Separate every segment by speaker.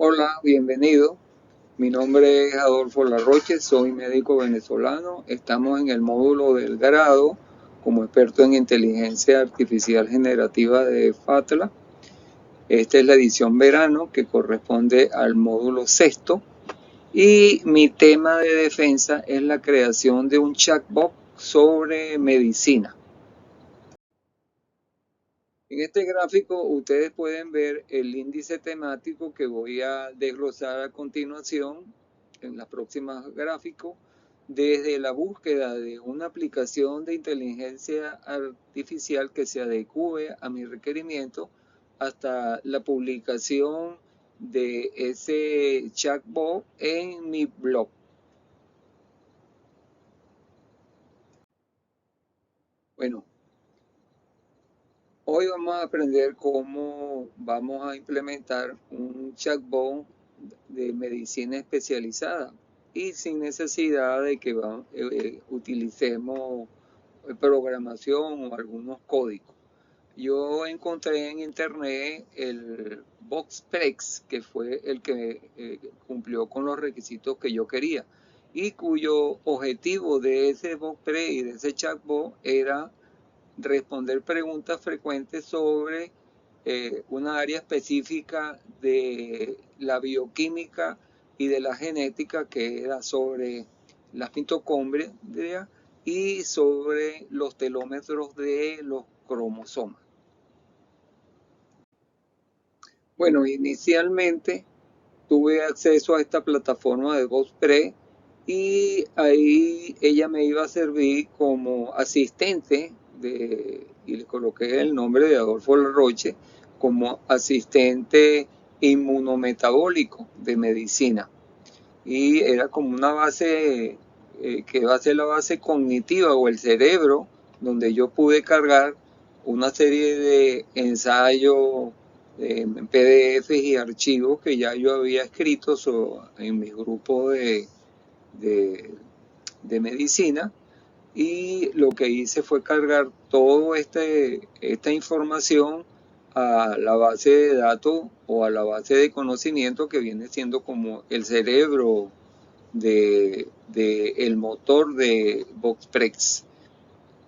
Speaker 1: Hola, bienvenido. Mi nombre es Adolfo Larroche, soy médico venezolano. Estamos en el módulo del grado como experto en inteligencia artificial generativa de FATLA. Esta es la edición verano que corresponde al módulo sexto. Y mi tema de defensa es la creación de un chatbot sobre medicina. En este gráfico ustedes pueden ver el índice temático que voy a desglosar a continuación en los próximos gráficos, desde la búsqueda de una aplicación de inteligencia artificial que se adecue a mi requerimiento hasta la publicación de ese chatbot en mi blog. Bueno, hoy vamos a aprender cómo vamos a implementar un chatbot de medicina especializada y sin necesidad de que utilicemos programación o algunos códigos. Yo encontré en internet el Boxprex, que fue el que cumplió con los requisitos que yo quería y cuyo objetivo de ese Boxprex y de ese chatbot era responder preguntas frecuentes sobre una área específica de la bioquímica y de la genética, que era sobre las mitocondrias y sobre los telómeros de los cromosomas. Bueno, inicialmente tuve acceso a esta plataforma de Postgre y ahí ella me iba a servir como asistente y le coloqué el nombre de Adolfo Larroche como asistente inmunometabólico de medicina. Y era como una base que va a ser la base cognitiva o el cerebro, donde yo pude cargar una serie de ensayos en PDF y archivos que ya yo había escrito en mi grupo de, de medicina, y lo que hice fue cargar toda esta información a la base de datos o a la base de conocimiento que viene siendo como el cerebro de el motor de Boxprex.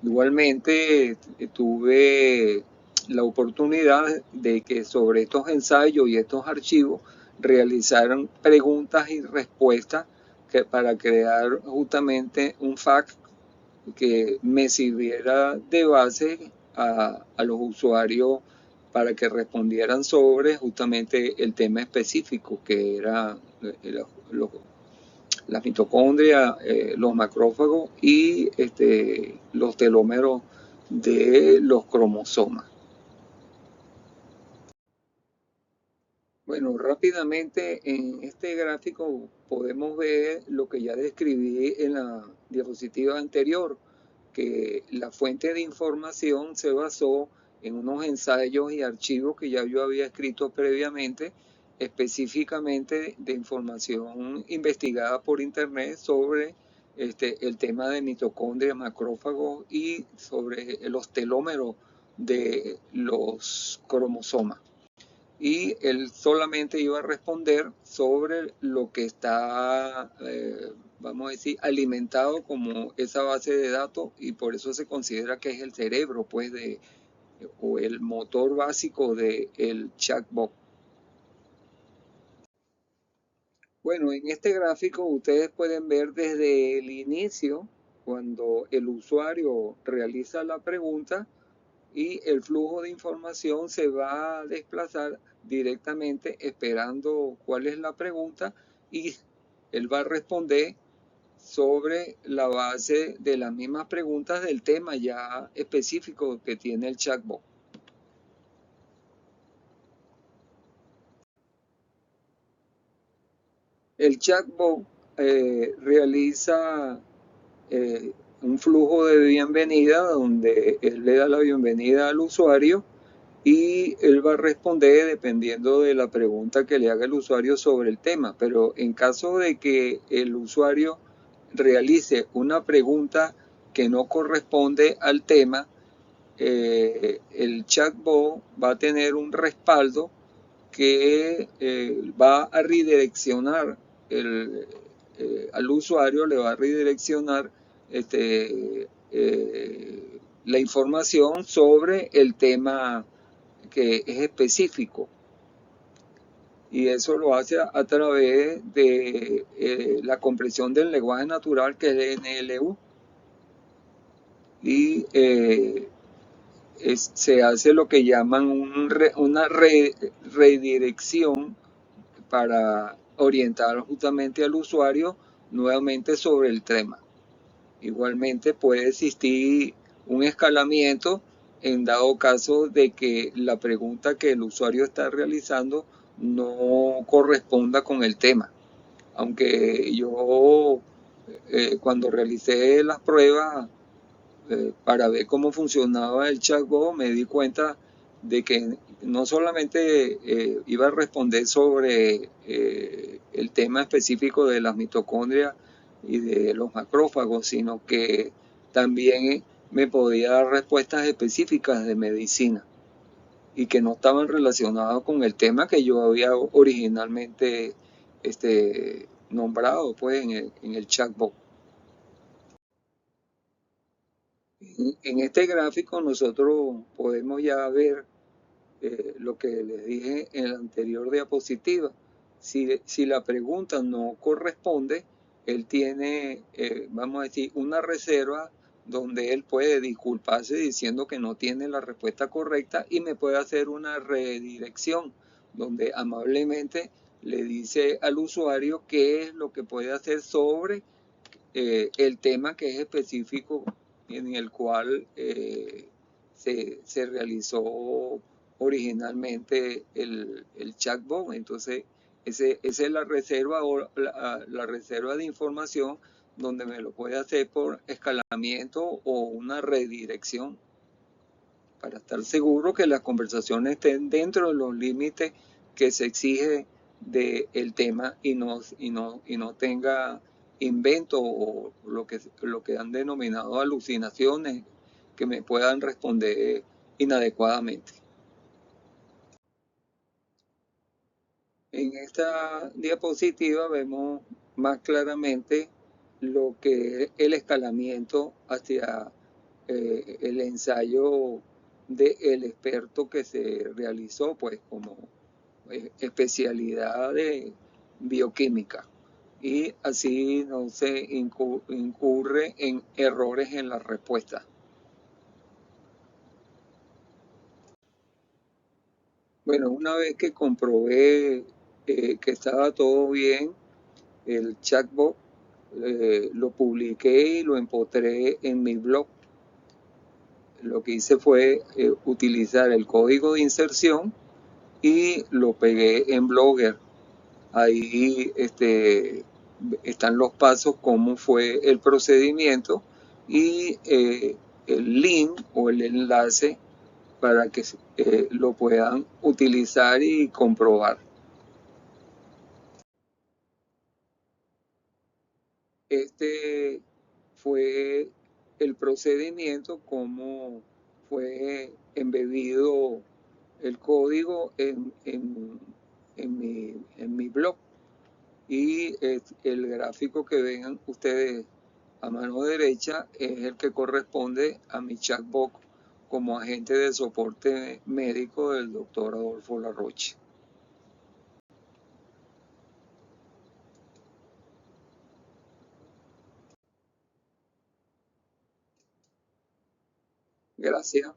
Speaker 1: Igualmente tuve la oportunidad de que sobre estos ensayos y estos archivos realizaran preguntas y respuestas para crear justamente un FAQ que me sirviera de base a los usuarios para que respondieran sobre justamente el tema específico que era los las mitocondrias, los macrófagos y los telómeros de los cromosomas. Bueno, rápidamente en este gráfico podemos ver lo que ya describí en la diapositiva anterior, que la fuente de información se basó en unos ensayos y archivos que ya yo había escrito previamente, específicamente de información investigada por internet sobre el tema de mitocondria, macrófagos y sobre los telómeros de los cromosomas, y él solamente iba a responder sobre lo que está, vamos a decir, alimentado como esa base de datos, y por eso se considera que es el cerebro, pues, o el motor básico del chatbot. Bueno, en este gráfico ustedes pueden ver desde el inicio, cuando el usuario realiza la pregunta, y el flujo de información se va a desplazar directamente esperando cuál es la pregunta, y él va a responder sobre la base de las mismas preguntas del tema ya específico que tiene el chatbot. El chatbot realiza eh, un flujo de bienvenida donde él le da la bienvenida al usuario y él va a responder dependiendo de la pregunta que le haga el usuario sobre el tema. Pero en caso de que el usuario realice una pregunta que no corresponde al tema, el chatbot va a tener un respaldo que va a redireccionar al usuario, le va a redireccionar la información sobre el tema que es específico. Y eso lo hace a través de la compresión del lenguaje natural, que es el NLU. Y se hace lo que llaman una redirección para orientar justamente al usuario nuevamente sobre el tema. Igualmente puede existir un escalamiento en dado caso de que la pregunta que el usuario está realizando no corresponda con el tema. Aunque yo cuando realicé las pruebas para ver cómo funcionaba el chatbot, me di cuenta de que no solamente iba a responder sobre el tema específico de las mitocondrias y de los macrófagos, sino que también me podía dar respuestas específicas de medicina y que no estaban relacionadas con el tema que yo había originalmente nombrado pues, en el chatbot. En este gráfico nosotros podemos ya ver lo que les dije en la anterior diapositiva. Si la pregunta no corresponde, él tiene, vamos a decir, una reserva donde él puede disculparse diciendo que no tiene la respuesta correcta y me puede hacer una redirección donde amablemente le dice al usuario qué es lo que puede hacer sobre el tema que es específico en el cual se realizó originalmente el chatbot. Entonces, esa es la reserva o la reserva de información donde me lo puede hacer por escalamiento o una redirección para estar seguro que las conversaciones estén dentro de los límites que se exige del tema y no tenga invento o lo que han denominado alucinaciones que me puedan responder inadecuadamente. En esta diapositiva vemos más claramente lo que es el escalamiento hacia el ensayo del experto que se realizó pues como especialidad de bioquímica y así no se incurre en errores en la respuesta. Bueno, una vez que comprobé que estaba todo bien, el chatbot lo publiqué y lo empotré en mi blog. Lo que hice fue utilizar el código de inserción y lo pegué en Blogger. Ahí están los pasos, cómo fue el procedimiento y el link o el enlace para que lo puedan utilizar y comprobar. Este fue el procedimiento, cómo fue embebido el código en mi blog. Y el gráfico que ven ustedes a mano derecha es el que corresponde a mi chatbot como agente de soporte médico del doctor Adolfo Larroche. Gracias.